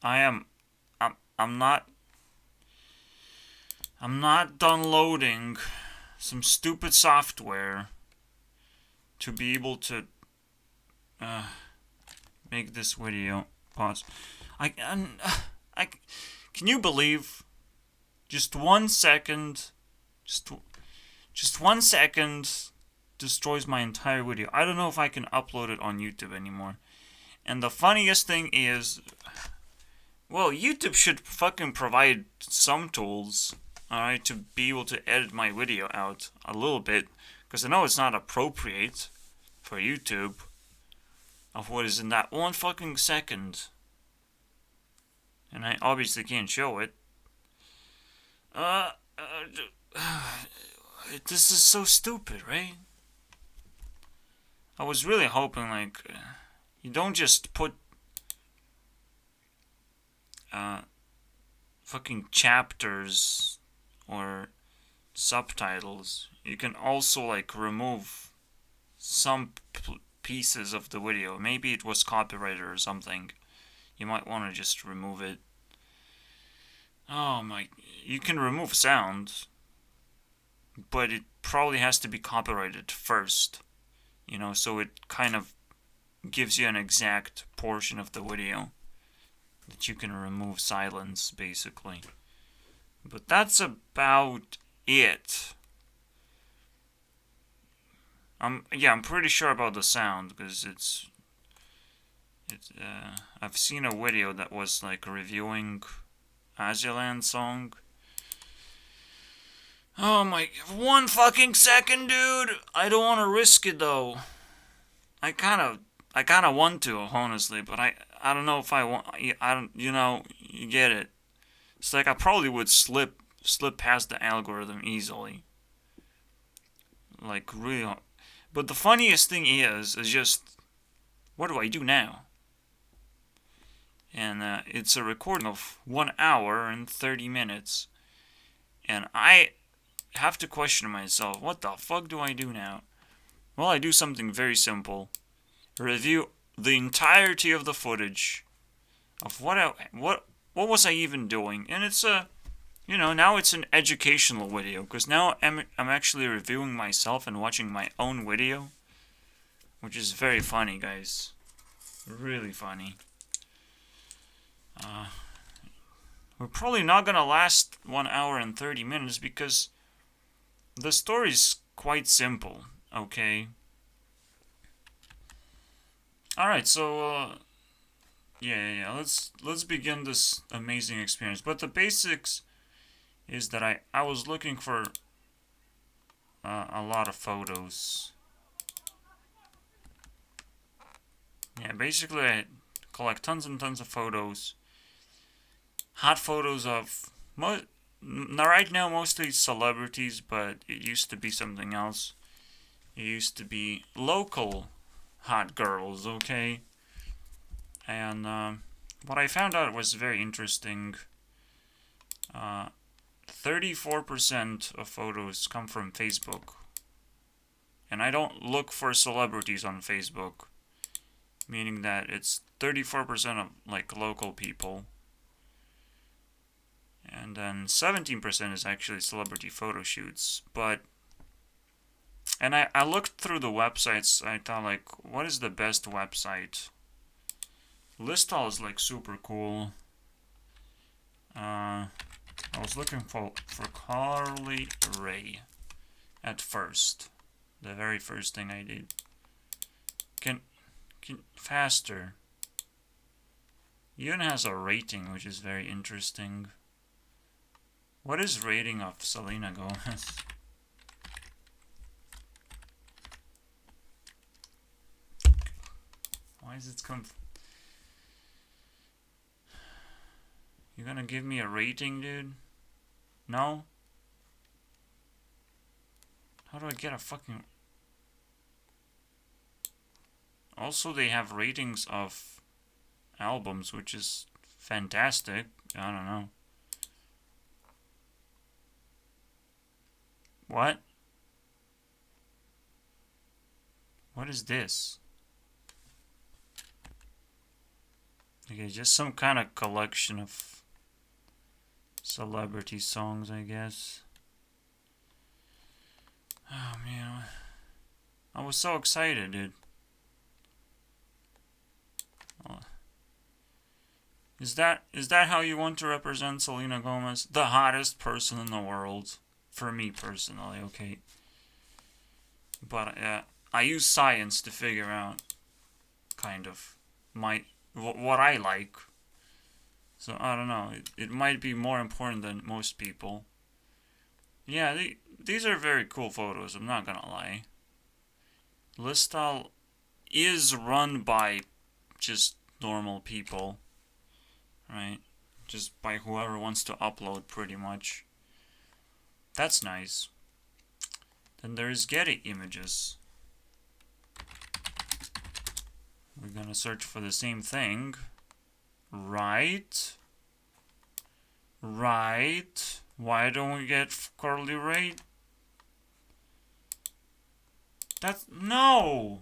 I am. I'm not. I'm not downloading some stupid software to be able to uh, make this video. Pause. I, I, can you believe just 1 second, just just 1 second destroys my entire video. I don't know if I can upload it on YouTube anymore. And the funniest thing is, well, YouTube should fucking provide some tools, alright, to be able to edit my video out a little bit, because I know it's not appropriate for YouTube of what is in that 1 fucking second. And I obviously can't show it. Uh, this is so stupid, right? I was really hoping, like, you don't just put uh, fucking chapters or subtitles. You can also, like, remove some pieces of the video. Maybe it was copyrighted or something. You might want to just remove it. Oh my. You can remove sound, but it probably has to be copyrighted first. So it kind of gives you an exact portion of the video that you can remove silence, basically. But that's about it. I'm pretty sure about the sound because I've seen a video that was like reviewing Aziland song. Oh my, 1 fucking second, dude. I don't want to risk it though. I kind of want to, honestly, but I don't know if I want. I don't. You get it. It's like I probably would slip past the algorithm easily. Like really. But the funniest thing is just, what do I do now? And it's a recording of 1 hour and 30 minutes, and I have to question myself. What the fuck do I do now? Well, I do something very simple. Review the entirety of the footage of what was I even doing, and it's now it's an educational video because now I'm actually reviewing myself and watching my own video, which is very funny, guys. Really funny. We're probably not gonna last 1 hour and 30 minutes because the story's quite simple. Okay. All right, so yeah. Let's begin this amazing experience. But the basics is that I was looking for a lot of photos. Yeah, basically I collect tons and tons of photos. Hot photos of right now mostly celebrities, but it used to be something else. It used to be local hot girls, okay? And what I found out was very interesting. 34% of photos come from Facebook. And I don't look for celebrities on Facebook, meaning that it's 34% of like local people. And then 17% is actually celebrity photo shoots. And I looked through the websites. I thought, like, what is the best website? Listall is like super cool. I was looking for Carly Rae at first. The very first thing I did. Can faster. Even has a rating, which is very interesting. What is rating of Selena Gomez? Why is it You gonna give me a rating, dude? No? How do I get a fucking... Also, they have ratings of albums, which is fantastic. I don't know. What? What is this? Okay, just some kind of collection of celebrity songs, I guess. Oh man, I was so excited, dude. Oh. Is that how you want to represent Selena Gomez? The hottest person in the world, for me personally, okay. But I use science to figure out, kind of, what I like. So I don't know. It might be more important than most people. Yeah, these are very cool photos. I'm not gonna lie. Listal is run by just normal people, right? Just by whoever wants to upload, pretty much. That's nice. Then there's Getty Images. We're gonna search for the same thing. Right? Right? Why don't we get Carly Rae? That's... No!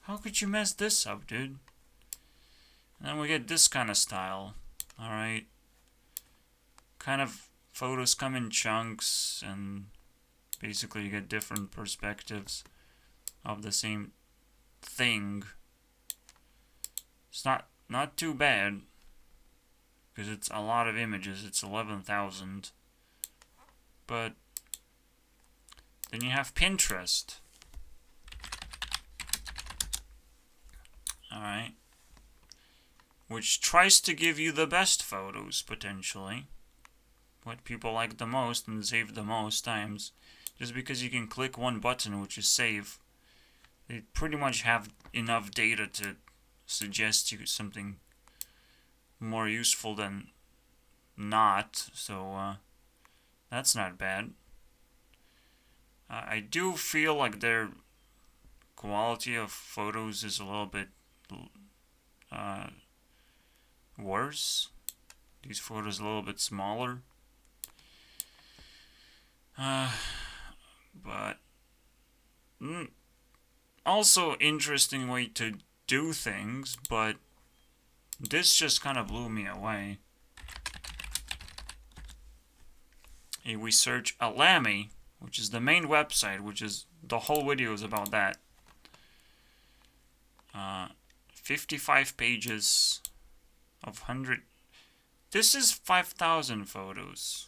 How could you mess this up, dude? And then we get this kind of style. Alright. Kind of photos come in chunks, and basically you get different perspectives of the same thing. It's not too bad, because it's a lot of images. It's 11,000. But then you have Pinterest. Alright. Which tries to give you the best photos, potentially. What people like the most and save the most times. Just because you can click one button, which is save. They pretty much have enough data to suggest you something more useful than not. So, that's not bad. I do feel like their quality of photos is a little bit worse. These photos are a little bit smaller. But also interesting way to do things, but this just kind of blew me away. Hey, we search Alamy, which is the main website, which is the whole video is about that. 55 pages of 100. This is 5,000 photos.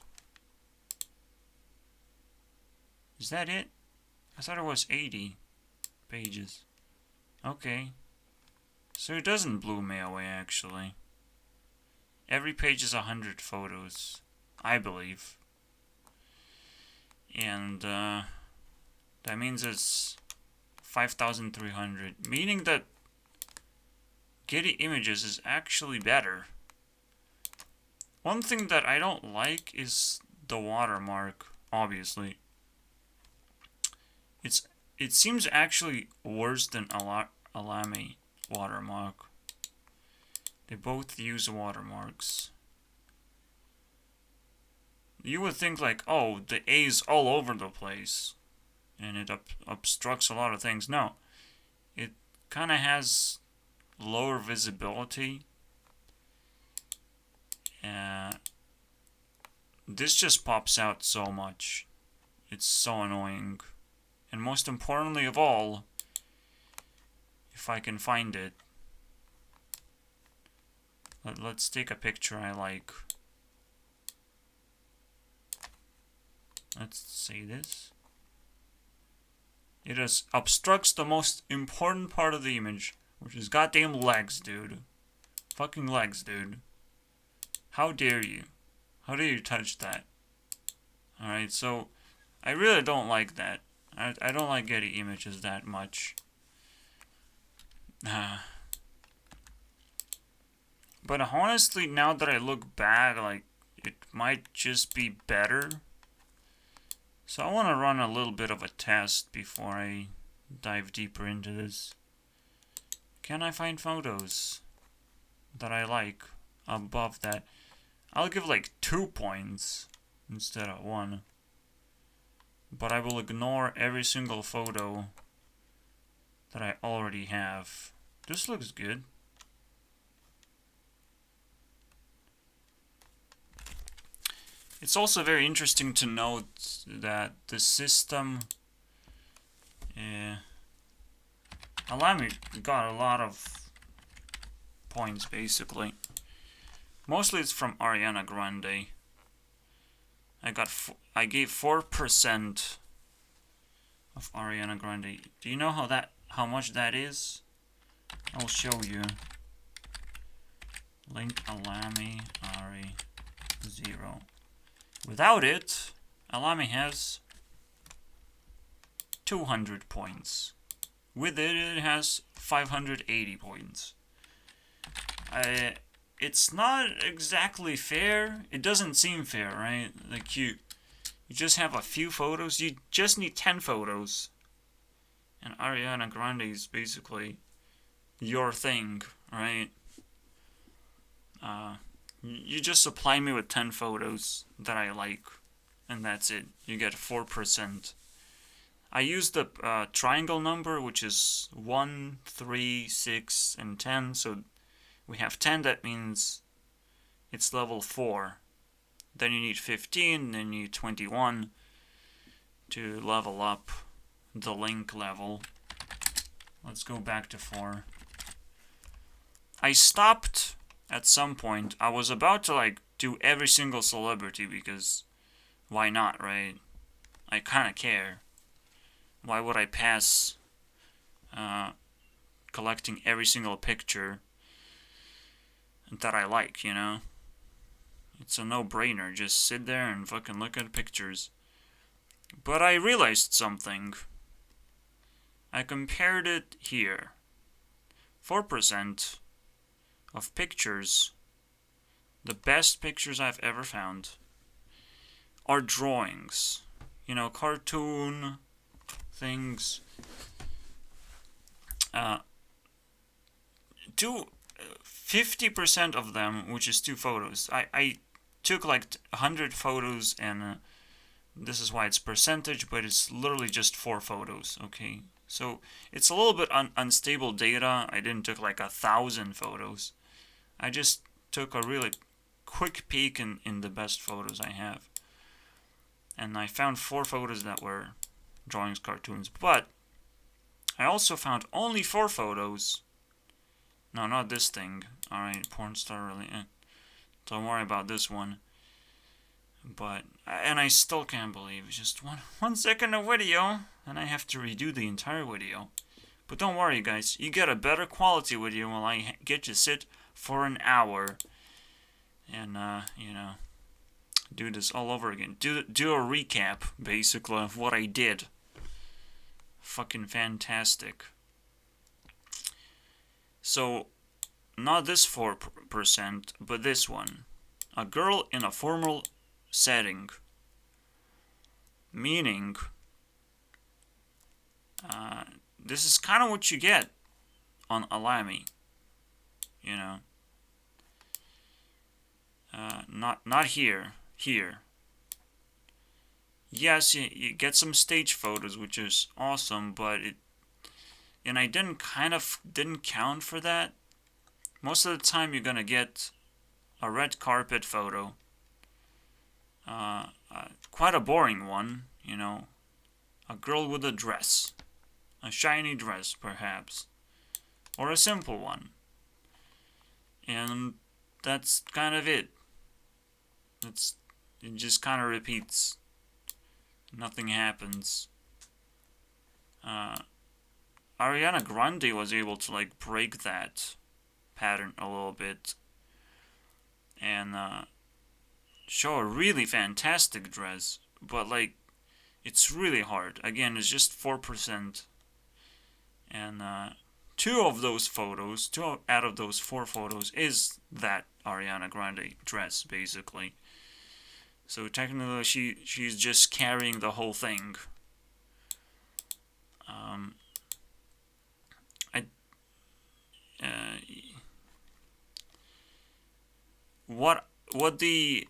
Is that it? I thought it was 80 pages. Okay. So it doesn't blow me away, actually. Every page is 100 photos, I believe. And that means it's 5,300. Meaning that Getty Images is actually better. One thing that I don't like is the watermark, obviously. It seems actually worse than Alamy watermark. They both use watermarks. You would think like, oh, the A is all over the place and it obstructs a lot of things. No, it kind of has lower visibility. This just pops out so much. It's so annoying. And most importantly of all, if I can find it, let's take a picture I like. Let's say this. It obstructs the most important part of the image, which is goddamn legs, dude. Fucking legs, dude. How dare you? How dare you touch that? Alright, so I really don't like that. I don't like Getty Images that much. But honestly, now that I look back, like, it might just be better. So I want to run a little bit of a test before I dive deeper into this. Can I find photos that I like above that? I'll give like 2 points instead of 1. But I will ignore every single photo that I already have. This looks good. It's also very interesting to note that the system, Alamy got a lot of points basically. Mostly it's from Ariana Grande. I gave 4% of Ariana Grande. Do you know how much that is? I'll show you. Link Alamy Ari 0. Without it, Alamy has 200 points. With it, it has 580 points. It's not exactly fair. It doesn't seem fair, right? Like you just have a few photos. You just need 10 photos. And Ariana Grande is basically your thing, right? You just supply me with 10 photos that I like, and that's it. You get 4%. I use the triangle number, which is 1, 3, 6, and 10. So we have 10, that means it's level 4. Then you need 15, then you need 21 to level up the link level. Let's go back to 4. I stopped at some point. I was about to like do every single celebrity because why not, right? I kind of care. Why would I pass collecting every single picture that I like, you know? It's a no-brainer. Just sit there and fucking look at pictures. But I realized something. I compared it here. 4% of pictures, the best pictures I've ever found, are drawings. You know, cartoon things. 50% of them, which is 2 photos. I took like 100 photos, and this is why it's percentage, but it's literally just 4 photos, okay? So it's a little bit unstable data. I didn't take like 1,000 photos. I just took a really quick peek in the best photos I have. And I found 4 photos that were drawings, cartoons. But I also found only 4 photos. No, not this thing. Alright, porn star really. Don't worry about this one. But, and I still can't believe it's just one second of video, and I have to redo the entire video. But don't worry, guys. You get a better quality video while I get to sit for an hour and, you know, do this all over again. Do a recap, basically, of what I did. Fucking fantastic. So, not this 4%, but this one. A girl in a formal setting. Meaning, this is kind of what you get on Alamy. You know. Not here. Here. Yes, you get some stage photos, which is awesome, but and I didn't count for that. Most of the time you're gonna get a red carpet photo. Quite a boring one, you know. A girl with a dress. A shiny dress, perhaps. Or a simple one. And that's kind of it. It just kind of repeats. Nothing happens. Ariana Grande was able to like break that pattern a little bit and show a really fantastic dress, but like it's really hard. Again, it's just 4%, and 2 out of those 4 photos is that Ariana Grande dress, basically. So technically, she's just carrying the whole thing. What the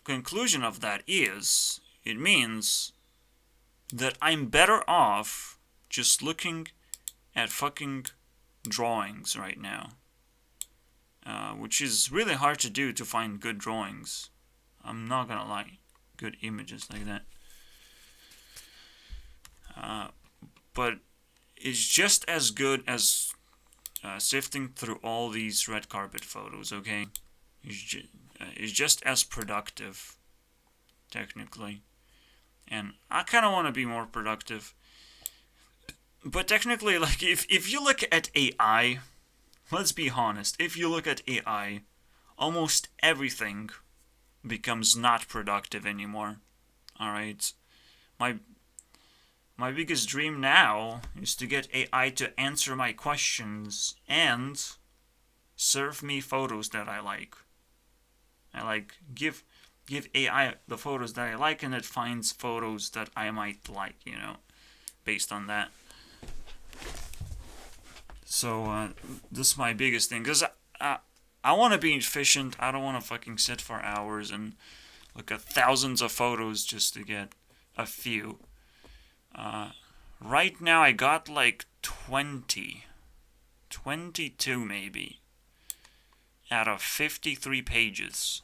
conclusion of that is, it means that I'm better off just looking at fucking drawings right now, which is really hard to do, to find good drawings. I'm not gonna lie, good images like that. But it's just as good as sifting through all these red carpet photos, okay? It's just as productive, technically. And I kind of want to be more productive. But technically, like, if you look at AI, let's be honest, if you look at AI, almost everything becomes not productive anymore. Alright? My biggest dream now is to get AI to answer my questions and serve me photos that I like. Give AI the photos that I like, and it finds photos that I might like, based on that. So, this is my biggest thing, because I want to be efficient. I don't want to fucking sit for hours and look at thousands of photos just to get a few. Right now I got like 22 maybe, out of 53 pages.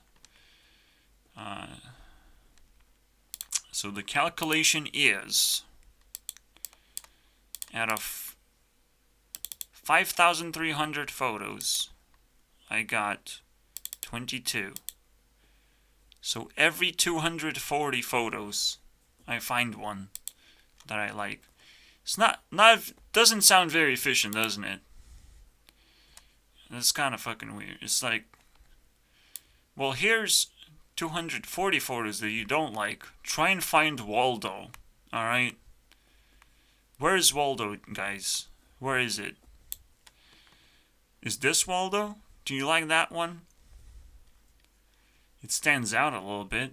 So the calculation is, out of 5,300 photos, I got 22. So every 240 photos, I find one that I like. It's not doesn't sound very efficient, doesn't it? That's kind of fucking weird. It's like, well, here's 240 photos that you don't like. Try and find Waldo, alright? Where's Waldo, guys? Where is it? Is this Waldo? Do you like that one? It stands out a little bit.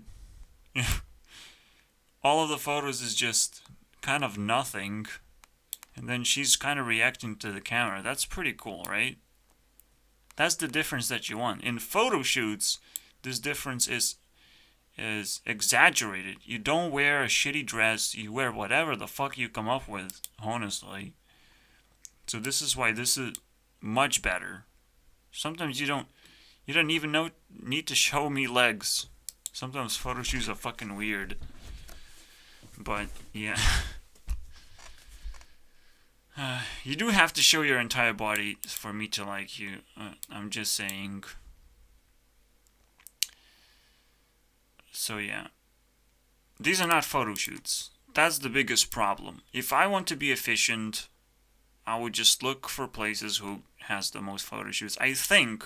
All of the photos is just kind of nothing, and then she's kind of reacting to the camera. That's pretty cool, right? That's the difference that you want. In photo shoots, this difference is exaggerated. You don't wear a shitty dress, you wear whatever the fuck you come up with, honestly. So this is why this is much better. Sometimes you don't even need to show me legs. Sometimes photo shoots are fucking weird. But, yeah. You do have to show your entire body for me to like you. I'm just saying. So, yeah. These are not photo shoots. That's the biggest problem. If I want to be efficient, I would just look for places who has the most photo shoots. I think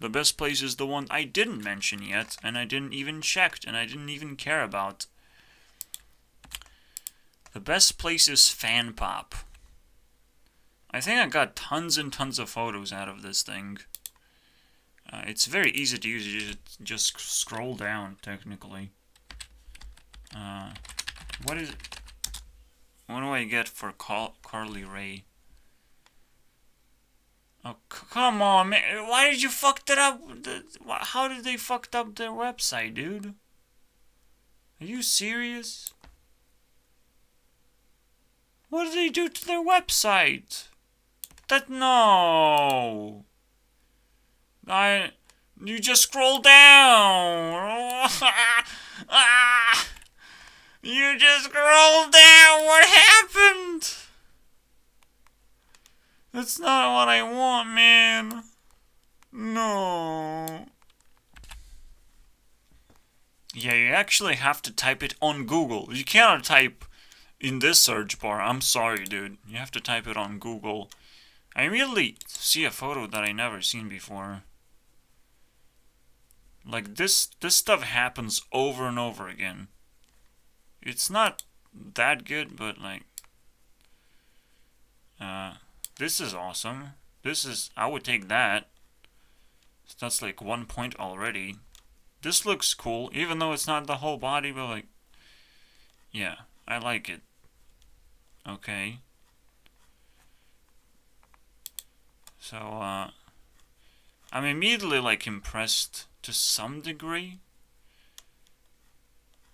the best place is the one I didn't mention yet, and I didn't even check, and I didn't even care about. The best place is FanPop. I think I got tons and tons of photos out of this thing. It's very easy to use. You just scroll down, technically. What do I get for Carly Rae? Oh, come on, man. Why did you fuck that up? How did they fucked up their website, dude? Are you serious? What did they do to their website? No. You just scroll down. You just scroll down. What happened? That's not what I want, man. No. Yeah, you actually have to type it on Google. You cannot type in this search bar. I'm sorry, dude. You have to type it on Google. I immediately see a photo that I never seen before. Like, this stuff happens over and over again. It's not that good, but, like, this is awesome. I would take that. So that's like 1 point already. This looks cool, even though it's not the whole body, but, like, yeah, I like it. Okay. So, I'm immediately, like, impressed to some degree.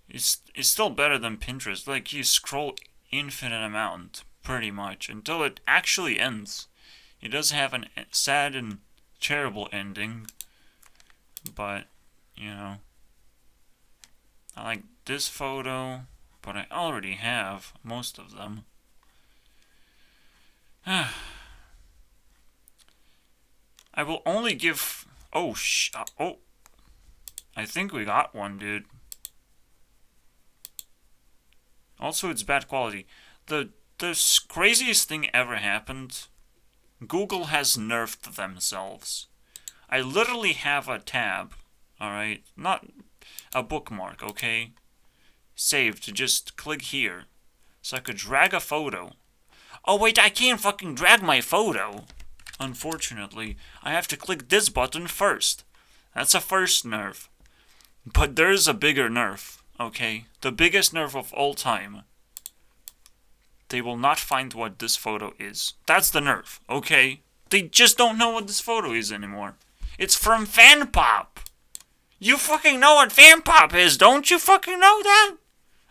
It's still better than Pinterest. Like, you scroll infinite amount, pretty much, until it actually ends. It does have a sad and terrible ending, but, you know, I like this photo, but I already have most of them. I will only give... Oh, oh. I think we got one, dude. Also, it's bad quality. The craziest thing ever happened. Google has nerfed themselves. I literally have a tab, alright? Not a bookmark, okay? Saved to just click here. So I could drag a photo. Oh wait, I can't fucking drag my photo. Unfortunately, I have to click this button first. That's a first nerf. But there's a bigger nerf, okay? The biggest nerf of all time. They will not find what this photo is. That's the nerf, okay? They just don't know what this photo is anymore. It's from FanPop. You fucking know what FanPop is, don't you fucking know that?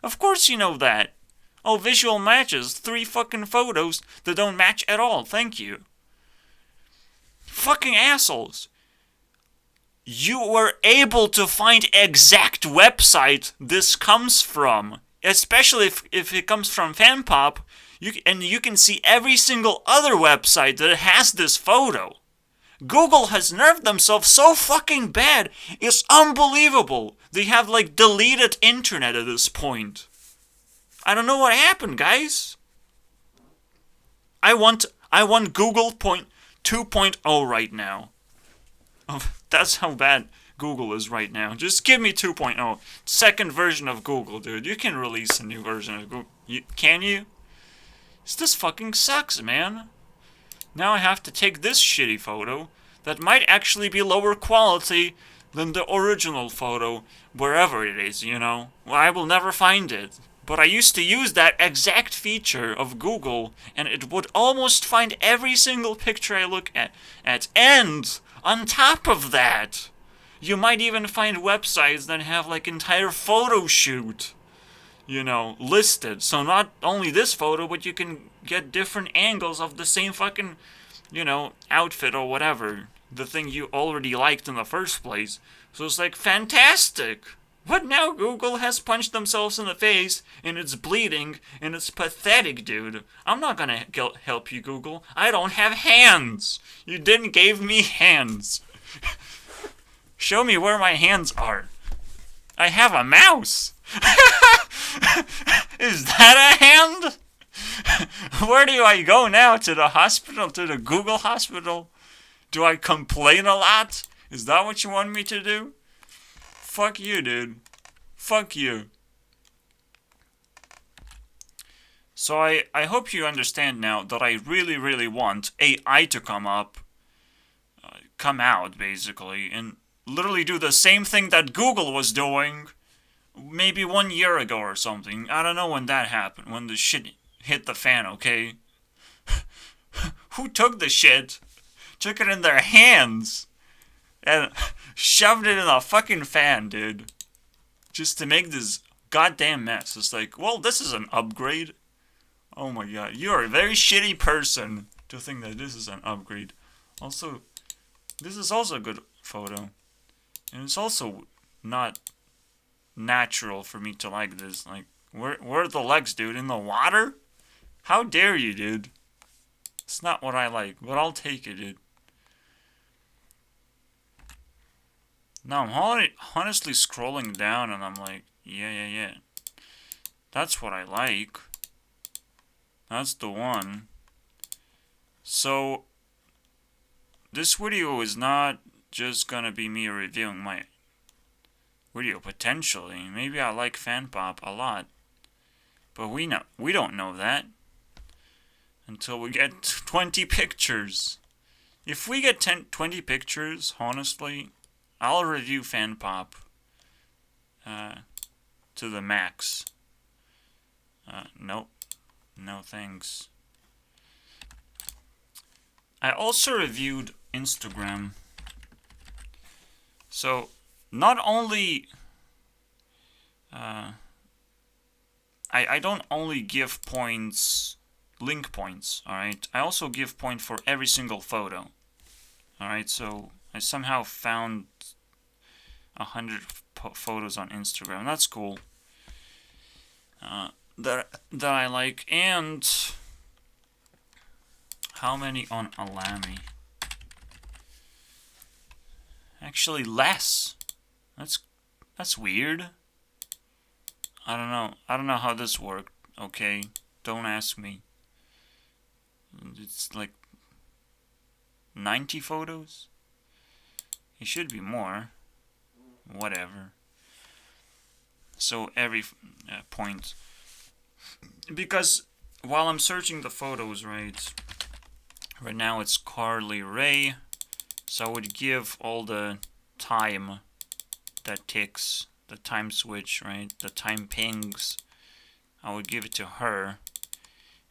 Of course you know that. Oh, visual matches. 3 fucking photos that don't match at all. Thank you. Fucking assholes. You were able to find exact website this comes from. Especially if it comes from FanPop. And you can see every single other website that has this photo. Google has nerfed themselves so fucking bad. It's unbelievable. They have like deleted internet at this point. I don't know what happened, guys. I want Google 2.0 right now. Oh, that's how bad Google is right now. Just give me 2.0. Second version of Google, dude. You can release a new version of Google. Can you? This fucking sucks, man. Now I have to take this shitty photo that might actually be lower quality than the original photo, wherever it is, you know? Well, I will never find it. But I used to use that exact feature of Google, and it would almost find every single picture I look at. And on top of that, you might even find websites that have like entire photo shoot, you know, listed. So not only this photo, but you can get different angles of the same fucking, you know, outfit or whatever. The thing you already liked in the first place. So it's like fantastic. But now Google has punched themselves in the face, and it's bleeding, and it's pathetic, dude. I'm not gonna help you, Google. I don't have hands. You didn't give me hands. Show me where my hands are. I have a mouse. Is that a hand? Where do I go now? To the hospital? To the Google hospital? Do I complain a lot? Is that what you want me to do? Fuck you, dude. Fuck you. So I hope you understand now that I really, really want AI to come out, basically, and literally do the same thing that Google was doing maybe 1 year ago or something. I don't know when that happened, when the shit hit the fan, okay? Who took the shit, took it in their hands, and shoved it in a fucking fan, dude. Just to make this goddamn mess. It's like, well, this is an upgrade. Oh my god, you're a very shitty person to think that this is an upgrade. Also, this is also a good photo. And it's also not natural for me to like this. Like, where are the legs, dude? In the water? How dare you, dude? It's not what I like, but I'll take it, dude. Now I'm honestly scrolling down and I'm like, yeah. That's what I like. That's the one. So, this video is not just gonna be me reviewing my video, potentially. Maybe I like FanPop a lot. But we don't know that. Until we get 20 pictures. If we get 20 pictures, honestly, I'll review FanPop to the max. Nope. No thanks. I also reviewed Instagram. So, not only... I don't only give points link points, alright? I also give point for every single photo. Alright, so I somehow found 100 photos on Instagram. That's cool. That I like. And how many on Alamy? Actually, less. That's weird. I don't know. I don't know how this worked. Okay, don't ask me. It's like 90 photos. It should be more. Whatever. So every point, because while I'm searching the photos, right now it's Carly Rae, so I would give all the time that ticks, the time switch, right, the time pings, I would give it to her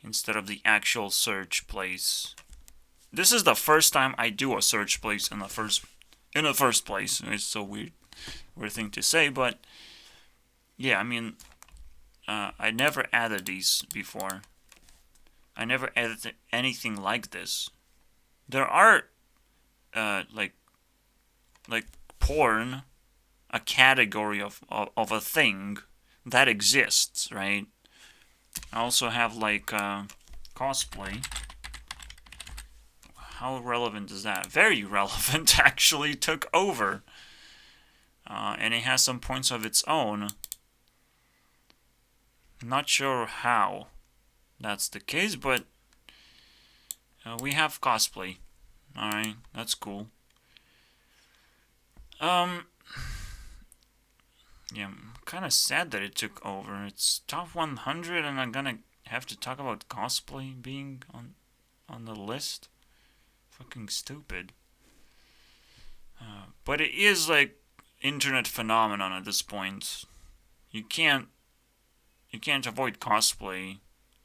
instead of the actual search place. This is the first time I do a search place in the first place. It's so weird thing to say, but yeah, I mean, I never added these before. I never added anything like this. There are like porn, a category of a thing that exists, right? I also have like cosplay. How relevant is that? Very relevant, actually. Took over. And it has some points of its own. Not sure how that's the case, but we have cosplay. Alright, that's cool. Yeah, I'm kind of sad that it took over. It's top 100 and I'm gonna have to talk about cosplay being on the list. Fucking stupid. But it is like internet phenomenon at this point. You can't avoid cosplay,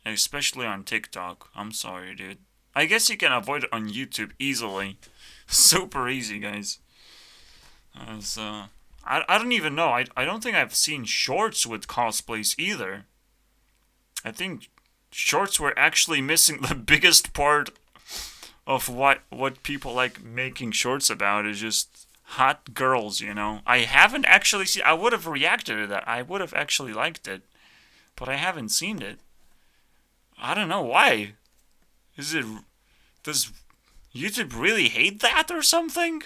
especially on TikTok. I'm sorry, dude. I guess you can avoid it on YouTube easily. Super easy, guys. So I don't even know. I don't think I've seen shorts with cosplays either. I think shorts were actually missing the biggest part of what people like making shorts about is just hot girls, you know. I haven't actually seen. I would have reacted to that. I would have actually liked it, but I haven't seen it. I don't know why. Does YouTube really hate that or something?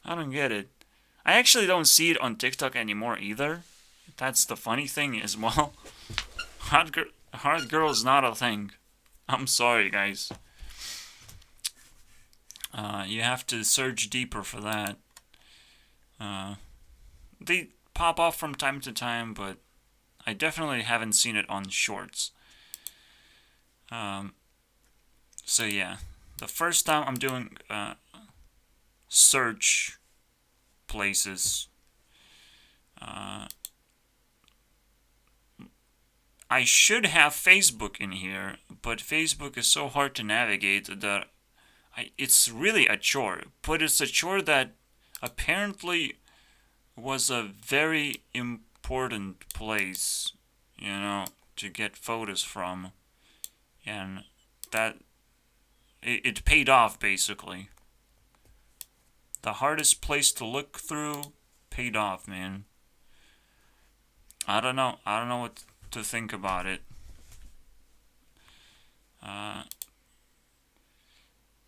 I don't get it. I actually don't see it on TikTok anymore either. That's the funny thing as well. Hot girl is not a thing. I'm sorry, guys. You have to search deeper for that. They pop off from time to time, but I definitely haven't seen it on shorts. So yeah, the first time I'm doing search places, I should have Facebook in here, but Facebook is so hard to navigate that it's really a chore. But it's a chore that apparently was a very important place, you know, to get photos from, and that it paid off basically. The hardest place to look through paid off, man. I don't know what to think about it.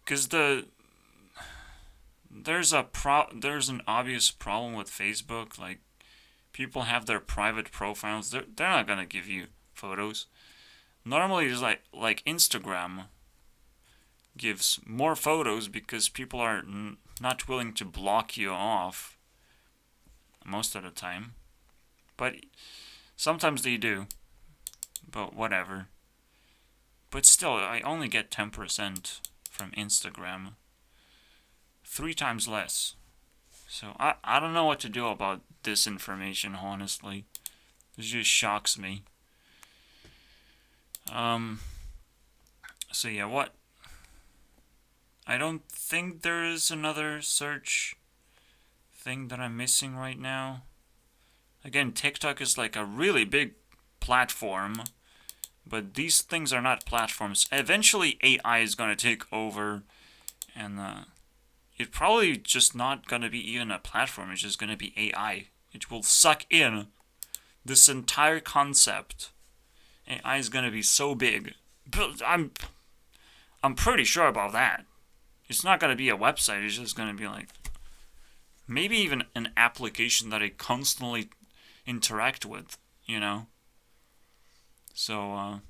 Cause there's an obvious problem with Facebook. Like, people have their private profiles. They're not gonna give you photos. Normally, it's like Instagram gives more photos because people are not willing to block you off most of the time. But sometimes they do. But whatever. But still, I only get 10% from Instagram. 3 times less. So I don't know what to do about this information, honestly. It just shocks me. So yeah, what? I don't think there is another search thing that I'm missing right now. Again, TikTok is like a really big platform. But these things are not platforms. Eventually, AI is gonna take over, and it probably just not gonna be even a platform. It's just gonna be AI. It will suck in this entire concept. AI is gonna be so big. But I'm pretty sure about that. It's not gonna be a website. It's just gonna be like maybe even an application that I constantly interact with. You know. So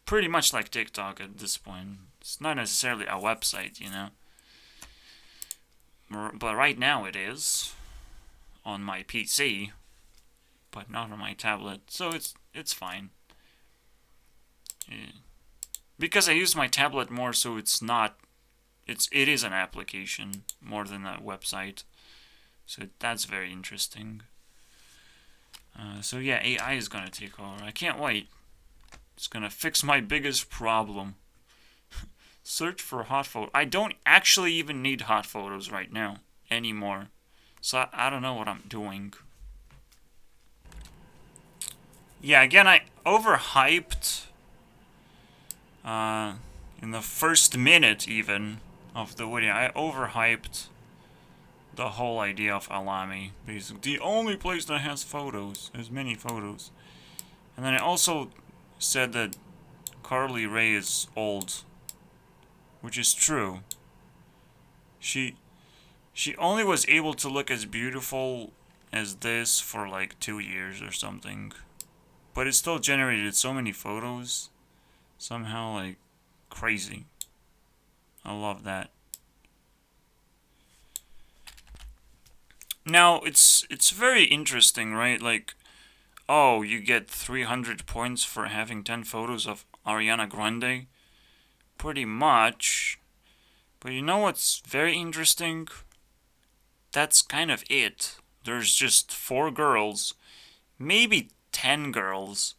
pretty much like TikTok at this point. It's not necessarily a website, you know. But right now it is on my PC, but not on my tablet. So it's fine. Yeah. Because I use my tablet more, so it is an application more than a website. So that's very interesting. So yeah, AI is gonna take over. I can't wait. It's gonna fix my biggest problem. Search for hot photo. I don't actually even need hot photos right now anymore. So I don't know what I'm doing. Yeah, again, I overhyped in the first minute even of the video. I overhyped the whole idea of Alamy. Basically, the only place that has photos, has many photos. And then I also said that Carly Rae is old, which is true. She only was able to look as beautiful as this for like 2 years or something. But it still generated so many photos. Somehow, like, crazy. I love that. Now, it's very interesting, right? Like, oh, you get 300 points for having 10 photos of Ariana Grande? Pretty much. But you know what's very interesting? That's kind of it. There's just 4 girls, maybe 10 girls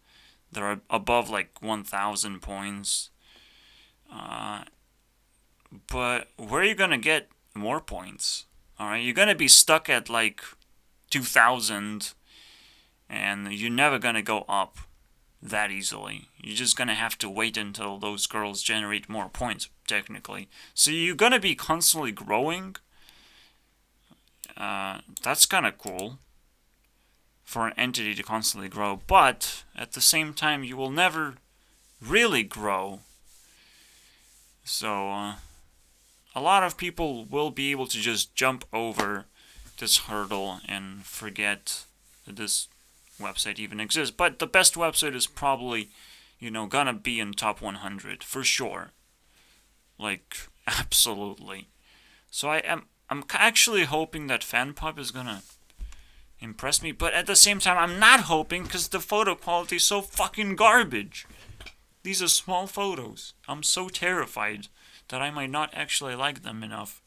that are above like 1,000 points. But where are you gonna get more points? Alright, you're gonna be stuck at like 2,000, and you're never gonna go up that easily. You're just gonna have to wait until those girls generate more points, technically. So you're gonna be constantly growing. That's kind of cool for an entity to constantly grow, but at the same time, you will never really grow. So, a lot of people will be able to just jump over this hurdle and forget that this website even exists. But the best website is probably, gonna be in top 100 for sure. Like, absolutely. So I'm actually hoping that FanPop is gonna impress me, but at the same time, I'm not hoping because the photo quality is so fucking garbage. These are small photos. I'm so terrified that I might not actually like them enough.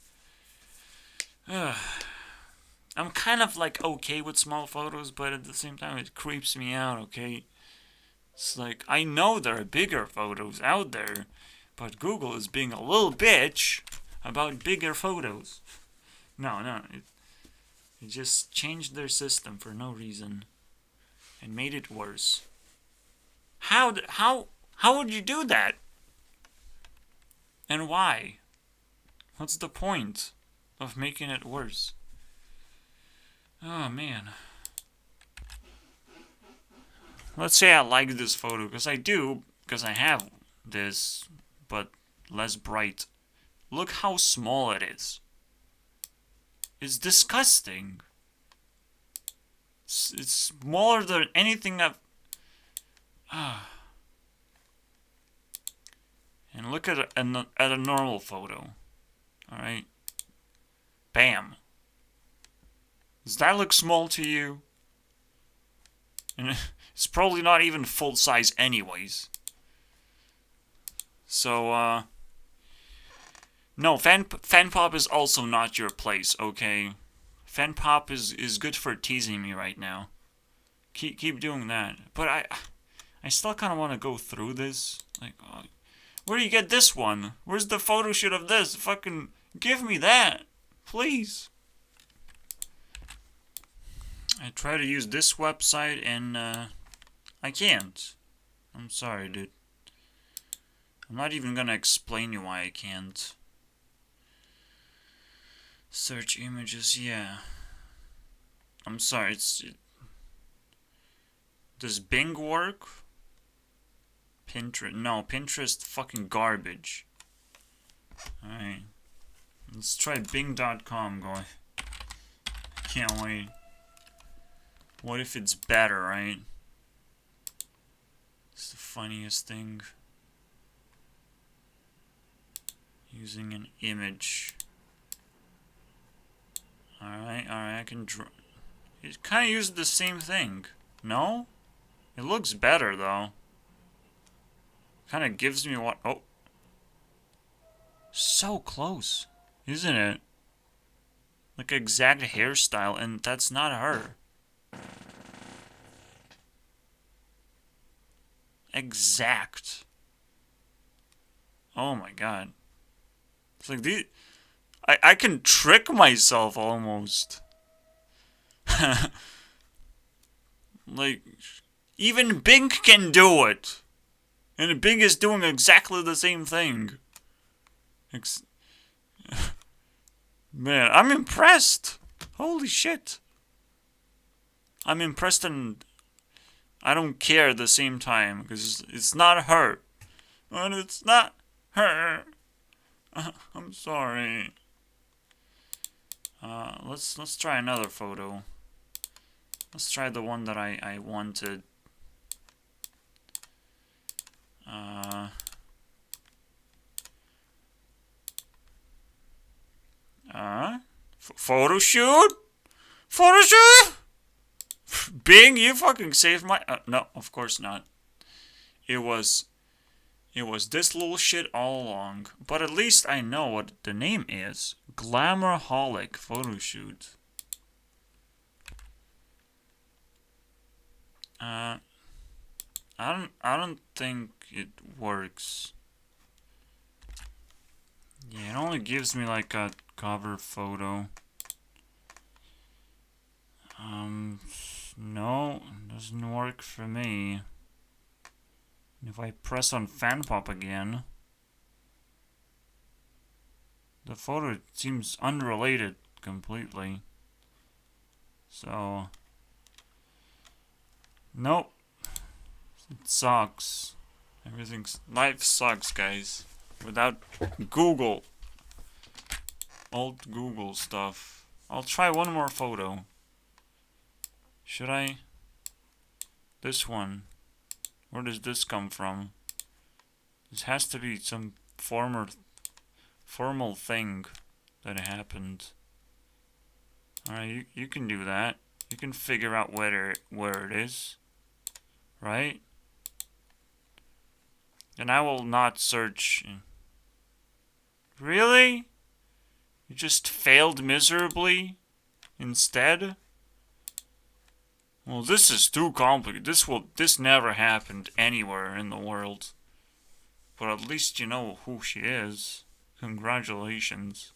I'm kind of like okay with small photos, but at the same time it creeps me out, okay? It's like, I know there are bigger photos out there, but Google is being a little bitch about bigger photos. No, it just changed their system for no reason and made it worse. How would you do that? And why? What's the point of making it worse? Oh, man. Let's say I like this photo, because I do, because I have this, but less bright. Look how small it is. It's disgusting. It's smaller than anything I've... And look at a normal photo. Alright? Bam. Does that look small to you? And it's probably not even full size anyways. So, no, FanPop is also not your place, okay? FanPop is good for teasing me right now. Keep doing that. But I still kind of want to go through this. Like, where do you get this one? Where's the photo shoot of this? Fucking give me that, please. I try to use this website and I can't. I'm sorry, dude. I'm not even gonna explain you why I can't. Search images, yeah. I'm sorry, does Bing work? Pinterest, no, Pinterest fucking garbage. Alright. Let's try Bing.com, guy. Can't wait. What if it's better, right? It's the funniest thing. Using an image. Alright, I can draw. It kind of uses the same thing. No? It looks better, though. Kind of gives me what... Oh. So close. Isn't it? Like exact hairstyle, and that's not her. Exact. Oh my god. It's like these... I can trick myself almost. Like, even Bing can do it. And Bing is doing exactly the same thing. Man, I'm impressed. Holy shit. I'm impressed and I don't care at the same time. Because it's not her. And it's not her. I'm sorry. Let's try another photo. Let's try the one that I wanted. Photo shoot? Photo shoot? Bing, you fucking saved my... no, of course not. It was this little shit all along. But at least I know what the name is. Glamourholic photo shoot. I don't think it works. Yeah, it only gives me like a cover photo. No, it doesn't work for me. If I press on FanPop again, the photo seems unrelated completely. So, nope. It sucks. Life sucks, guys. Without Google. Old Google stuff. I'll try one more photo. Should I? This one. Where does this come from? This has to be some formal thing that happened. Alright, you can do that. You can figure out where it is. Right? And I will not search. Really? You just failed miserably instead? Well, this is too complicated. This never happened anywhere in the world. But at least you know who she is. Congratulations.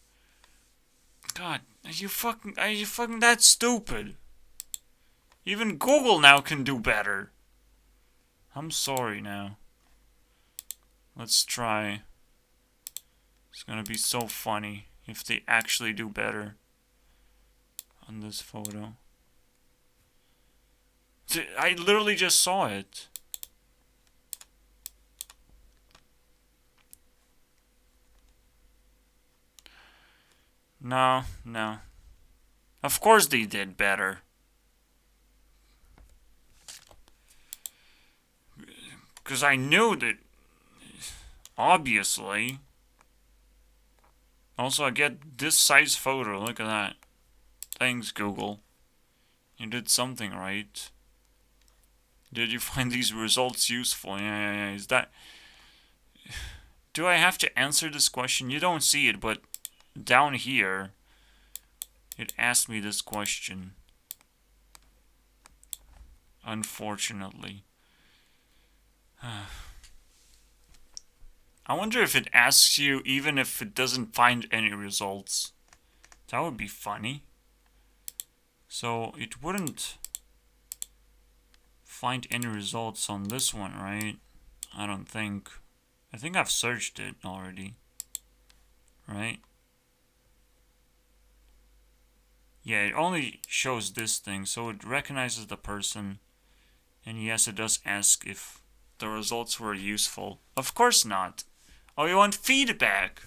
God, are you fucking that stupid? Even Google now can do better. I'm sorry now. Let's try. It's gonna be so funny if they actually do better on this photo. I literally just saw it. No. Of course they did better. Because I knew that, obviously. Also, I get this size photo. Look at that. Thanks, Google. You did something right. Did you find these results useful? Yeah. Is that... Do I have to answer this question? You don't see it, but down here, it asked me this question. Unfortunately. I wonder if it asks you even if it doesn't find any results. That would be funny. So it wouldn't find any results on this one, right? I don't think. I think I've searched it already. Right? Yeah, it only shows this thing, so it recognizes the person. And yes, it does ask if the results were useful. Of course not. Oh, you want feedback?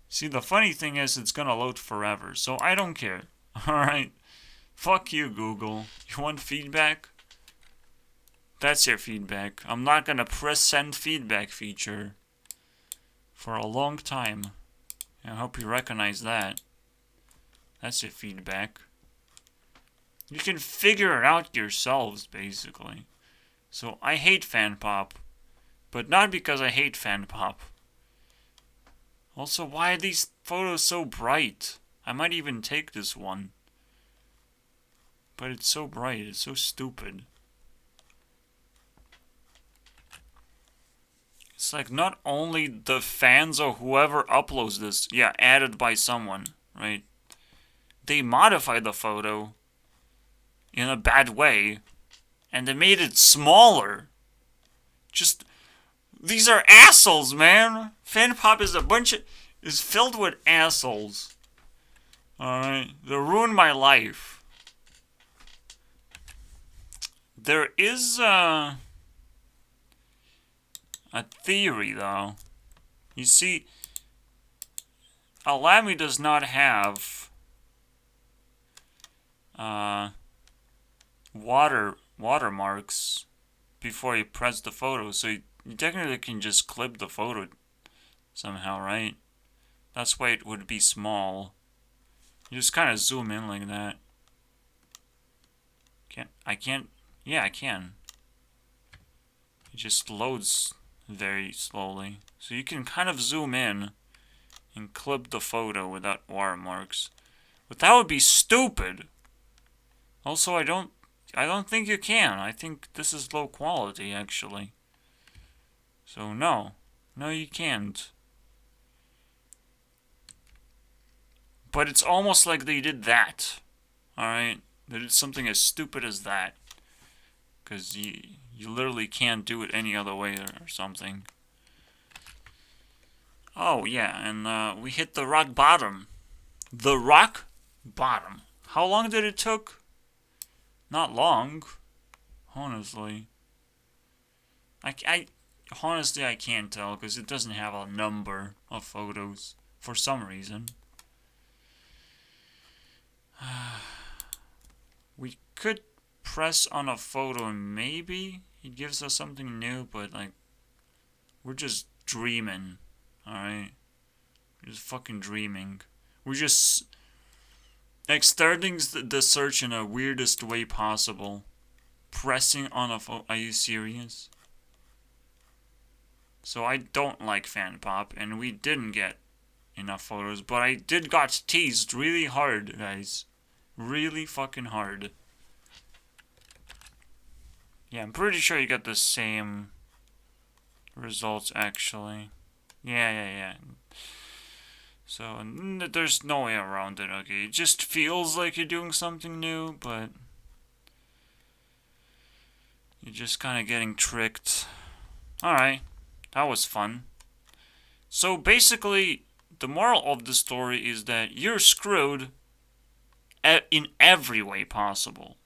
See, the funny thing is it's gonna load forever, so I don't care. Alright? Fuck you, Google. You want feedback? That's your feedback. I'm not gonna press send feedback feature for a long time. I hope you recognize that. That's your feedback. You can figure it out yourselves, basically. So I hate FanPop, but not because I hate FanPop. Also, why are these photos so bright? I might even take this one. But it's so bright, it's so stupid. It's like not only the fans or whoever uploads this, yeah, added by someone, right? They modified the photo in a bad way, and they made it smaller. Just, these are assholes, man. FanPop is filled with assholes. Alright, they ruined my life. There is a theory, though. You see, Alamy does not have watermarks before you press the photo, so you technically can just clip the photo somehow, right? That's why it would be small. You just kind of zoom in like that. Yeah, I can. It just loads very slowly. So you can kind of zoom in and clip the photo without watermarks. But that would be stupid. Also, I don't think you can. I think this is low quality, actually. So no. No, you can't. But it's almost like they did that. Alright? They did something as stupid as that. Because you literally can't do it any other way or something. Oh, yeah, and we hit the rock bottom. The rock bottom. How long did it took? Not long. Honestly. Honestly, I can't tell because it doesn't have a number of photos for some reason. We could press on a photo and maybe it gives us something new, but like, we're just dreaming, alright? We're just fucking dreaming. We're just like starting the search in a weirdest way possible. Pressing on a photo. Are you serious? So I don't like FanPop, and we didn't get enough photos, but I got teased really hard, guys. Really fucking hard. Yeah, I'm pretty sure you got the same results, actually. Yeah. So, there's no way around it, okay? It just feels like you're doing something new, but you're just kind of getting tricked. Alright, that was fun. So, basically, the moral of the story is that you're screwed in every way possible.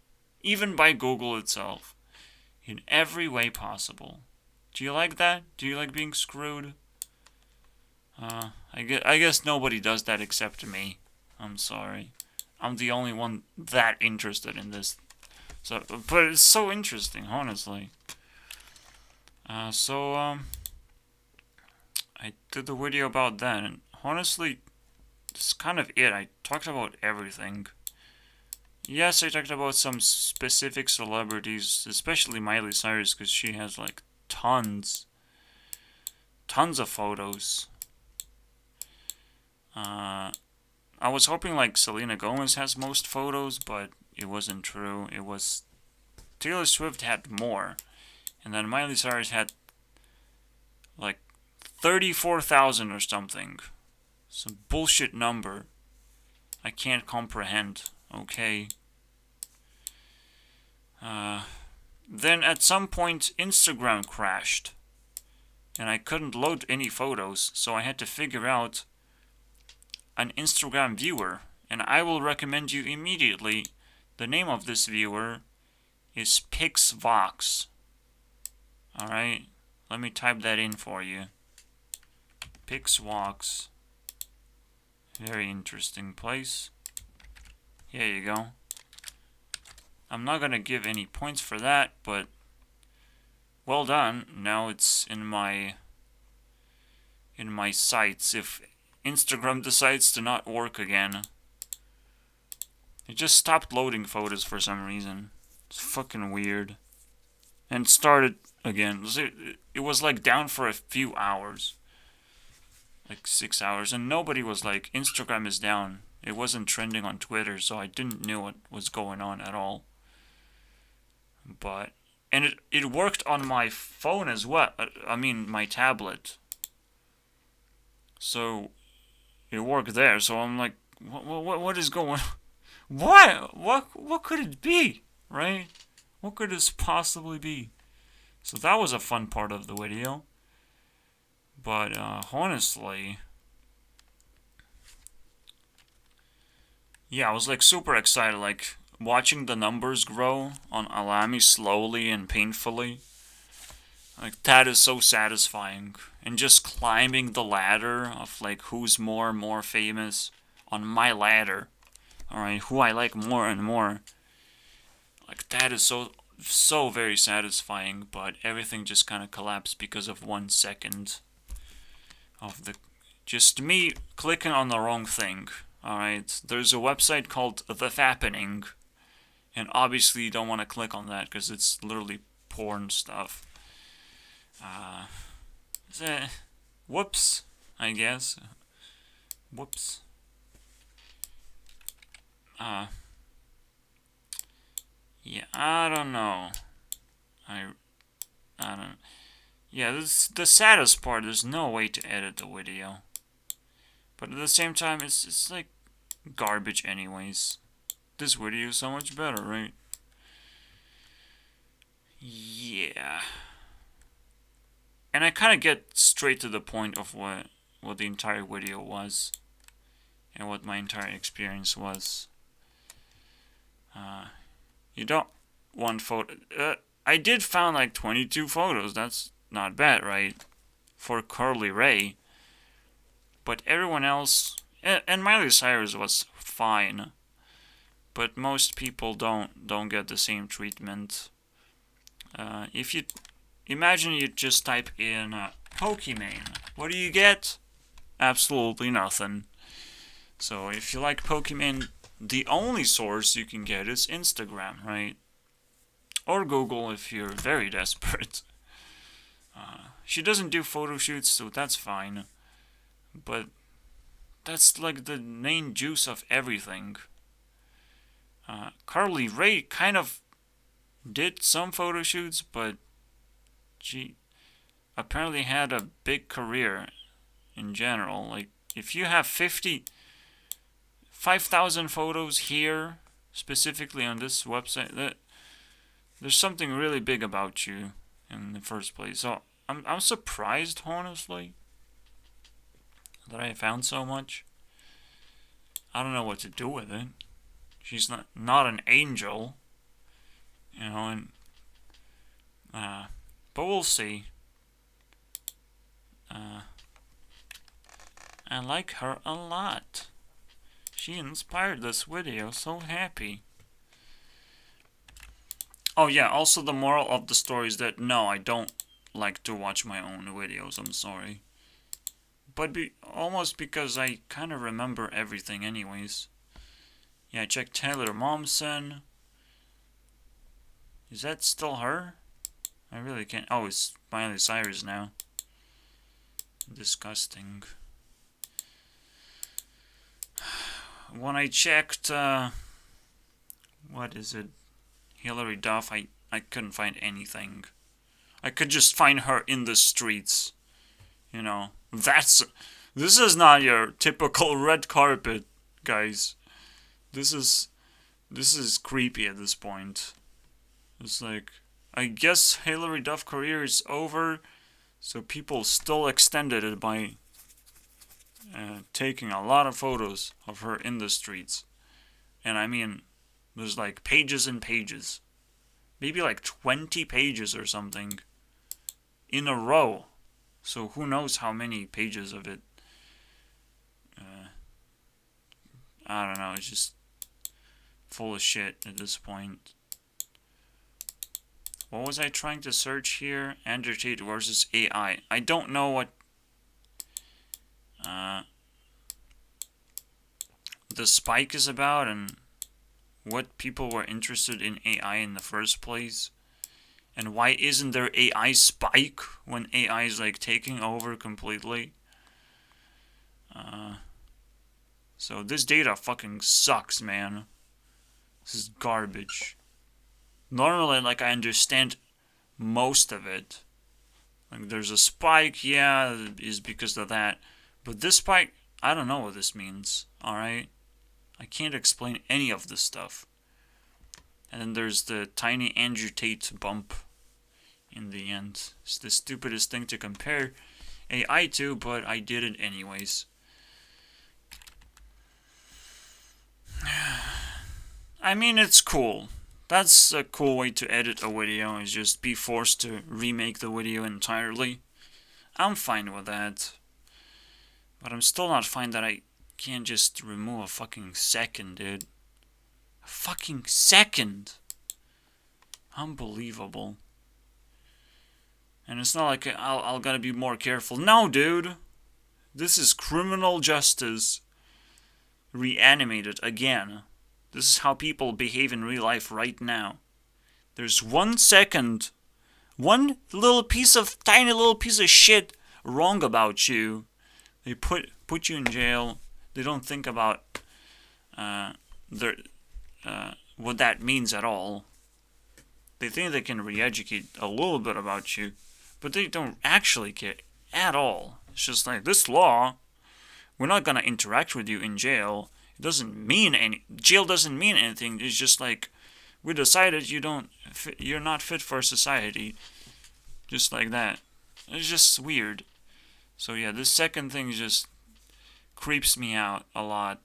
Even by Google itself. In every way possible. Do you like that? Do you like being screwed? I guess nobody does that except me. I'm sorry. I'm the only one that interested in this. So, but it's so interesting, honestly. I did the video about that, and honestly, it's kind of it. I talked about everything. Yes, I talked about some specific celebrities, especially Miley Cyrus, because she has like tons of photos. I was hoping like Selena Gomez has most photos, but it wasn't true. It was Taylor Swift had more, and then Miley Cyrus had like 34,000 or something. Some bullshit number I can't comprehend. Okay. Then at some point Instagram crashed and I couldn't load any photos, so I had to figure out an Instagram viewer, and I will recommend you immediately. The name of this viewer is Pixvox. Alright, let me type that in for you. Pixvox. Very interesting place. Here you go. I'm not gonna give any points for that, but well done. Now it's in my sights. If Instagram decides to not work again, it just stopped loading photos for some reason. It's fucking weird. And started again. It was like down for a few hours. Like 6 hours. And nobody was like, Instagram is down. It wasn't trending on Twitter, so I didn't know what was going on at all. But, and it worked on my phone as well. I mean, my tablet. So, it worked there. So I'm like, what is going on? What could it be? Right? What could this possibly be? So that was a fun part of the video. But, honestly, yeah, I was like super excited, like watching the numbers grow on Alamy slowly and painfully. Like, that is so satisfying. And just climbing the ladder of like who's more and more famous on my ladder. Alright, who I like more and more. Like, that is so very satisfying, but everything just kind of collapsed because of 1 second of just me clicking on the wrong thing. Alright, there's a website called The Fappening, and obviously you don't want to click on that because it's literally porn stuff. Whoops, I guess. Whoops. Yeah, I don't know. I don't. Yeah, this the saddest part. There's no way to edit the video, but at the same time, it's like garbage anyways. This video is so much better, right? Yeah. And I kind of get straight to the point of what the entire video was and what my entire experience was. You don't want photo. I did found like 22 photos. That's not bad, right? For Carly Rae. But everyone else, and Miley Cyrus was fine. But most people don't get the same treatment. If you imagine you just type in Pokimane, what do you get? Absolutely nothing. So if you like Pokimane, the only source you can get is Instagram, right? Or Google if you're very desperate. She doesn't do photo shoots, so that's fine. But that's like the main juice of everything. Carly Rae kind of did some photo shoots, but she apparently had a big career in general. Like, if you have 5,000 photos here, specifically on this website, there's something really big about you in the first place. So I'm surprised, honestly, that I found so much. I don't know what to do with it. She's not an angel, you know, and but we'll see. I like her a lot. She inspired this video. So happy. Oh yeah, also the moral of the story is that no, I don't like to watch my own videos. I'm sorry. But almost because I kind of remember everything anyways. Yeah, check Taylor Momsen. Is that still her? I really can't. Oh, it's Miley Cyrus now. Disgusting. When I checked, what is it? Hilary Duff, I couldn't find anything. I could just find her in the streets. You know, this is not your typical red carpet, guys. This is creepy at this point. It's like, I guess Hilary Duff career is over, so people still extended it by taking a lot of photos of her in the streets. And I mean, there's like pages and pages. Maybe like 20 pages or something in a row. So who knows how many pages of it. I don't know, it's just full of shit at this point. What was I trying to search here? Andrew Tate versus AI. I don't know what the spike is about and what people were interested in AI in the first place. And why isn't there AI spike when AI is like taking over completely? So this data fucking sucks, man. This is garbage. Normally, like, I understand most of it. Like, there's a spike, yeah, is because of that. But this spike, I don't know what this means, alright? I can't explain any of this stuff. And then there's the tiny Andrew Tate bump in the end. It's the stupidest thing to compare AI to, but I did it anyways. I mean, it's cool. That's a cool way to edit a video, is just be forced to remake the video entirely. I'm fine with that. But I'm still not fine that I can't just remove a fucking second, dude. A fucking second! Unbelievable. And it's not like I'll gotta be more careful. No, dude! This is criminal justice reanimated again. This is how people behave in real life right now. There's 1 second, one tiny little piece of shit wrong about you. They put you in jail. They don't think about what that means at all. They think they can re-educate a little bit about you, but they don't actually care at all. It's just like, this law, we're not gonna interact with you in jail. It doesn't mean jail doesn't mean anything. It's just like, we decided you're not fit for society. Just like that. It's just weird. So yeah, this second thing just creeps me out a lot.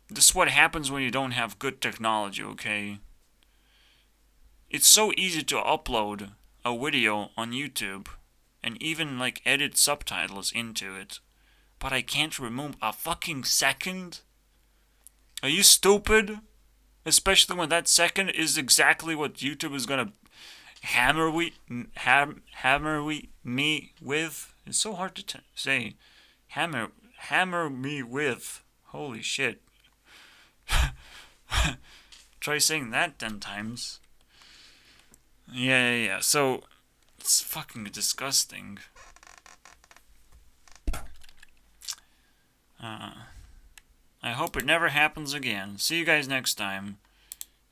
This is what happens when you don't have good technology, okay? It's so easy to upload a video on YouTube and even like edit subtitles into it. But I can't remove a fucking second? Are you stupid? Especially when that second is exactly what YouTube is gonna hammer me with. It's so hard to say. Hammer me with. Holy shit. Try saying that 10 times. Yeah. So, it's fucking disgusting. I hope it never happens again. See you guys next time.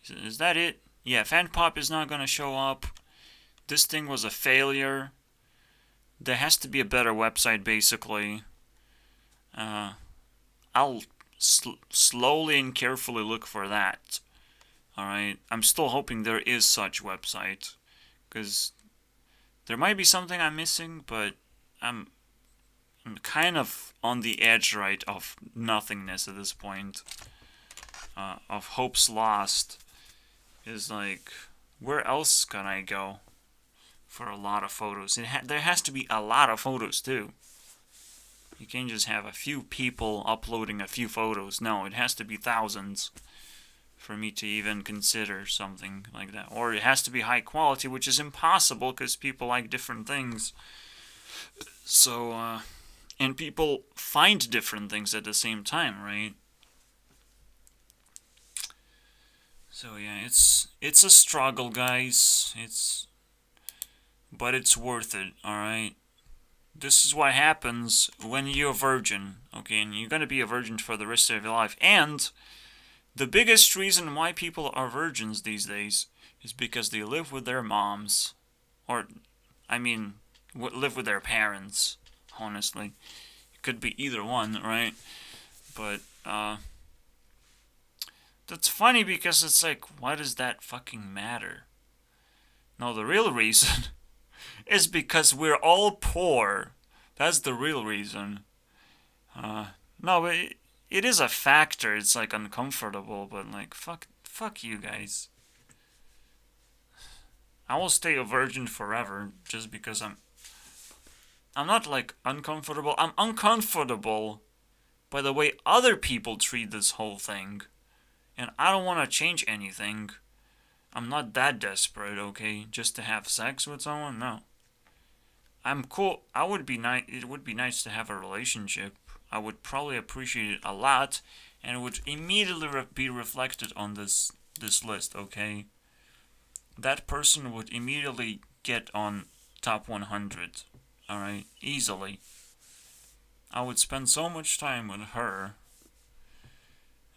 Is that it? Yeah, FanPop is not gonna show up. This thing was a failure. There has to be a better website, basically. I'll slowly and carefully look for that. Alright? I'm still hoping there is such website. Because there might be something I'm missing, but I'm kind of on the edge, right, of nothingness at this point. Of hope's lost. Is like, where else can I go for a lot of photos? There has to be a lot of photos, too. You can't just have a few people uploading a few photos. No, it has to be thousands for me to even consider something like that. Or it has to be high quality, which is impossible because people like different things. So, and people find different things at the same time, right? So yeah, it's a struggle, guys. But it's worth it, alright? This is what happens when you're a virgin, okay? And you're gonna be a virgin for the rest of your life. And the biggest reason why people are virgins these days is because they live with their moms. Or, I mean, live with their parents, honestly. It could be either one, right? But, that's funny because it's like, why does that fucking matter? No, the real reason is because we're all poor. That's the real reason. No, but it is a factor. It's like uncomfortable, but like fuck you guys. I will stay a virgin forever just because I'm not like uncomfortable. I'm uncomfortable by the way other people treat this whole thing, and I don't want to change anything. I'm not that desperate, okay, just to have sex with someone. No. I'm cool. I would be nice. It would be nice to have a relationship. I would probably appreciate it a lot, and it would immediately be reflected on this list. Okay, that person would immediately get on top 100. All right, easily. I would spend so much time with her.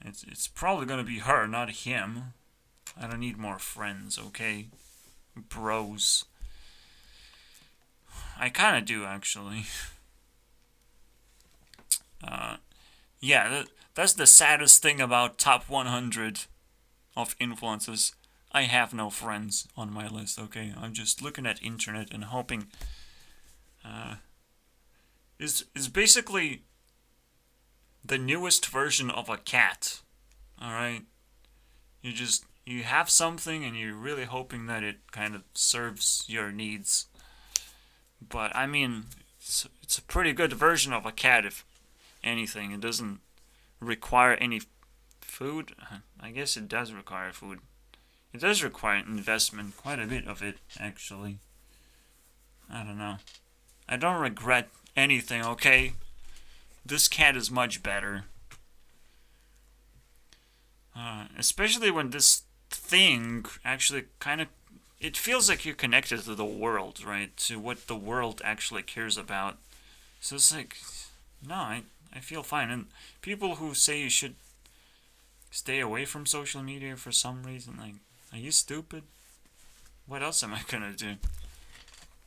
It's probably gonna be her, not him. I don't need more friends. Okay, bros. I kind of do actually. Yeah, that's the saddest thing about top 100 of influencers. I have no friends on my list, okay? I'm just looking at internet and hoping. Is basically the newest version of a cat, alright? You have something and you're really hoping that it kind of serves your needs. But, I mean, it's a pretty good version of a cat, if anything. It doesn't require any food. I guess it does require food. It does require investment, quite a bit of it, actually. I don't know. I don't regret anything, okay? This cat is much better. Especially when this thing actually kind of... It feels like you're connected to the world, right? To what the world actually cares about. So it's like... No, I feel fine. And people who say you should stay away from social media for some reason, like, are you stupid? What else am I gonna do?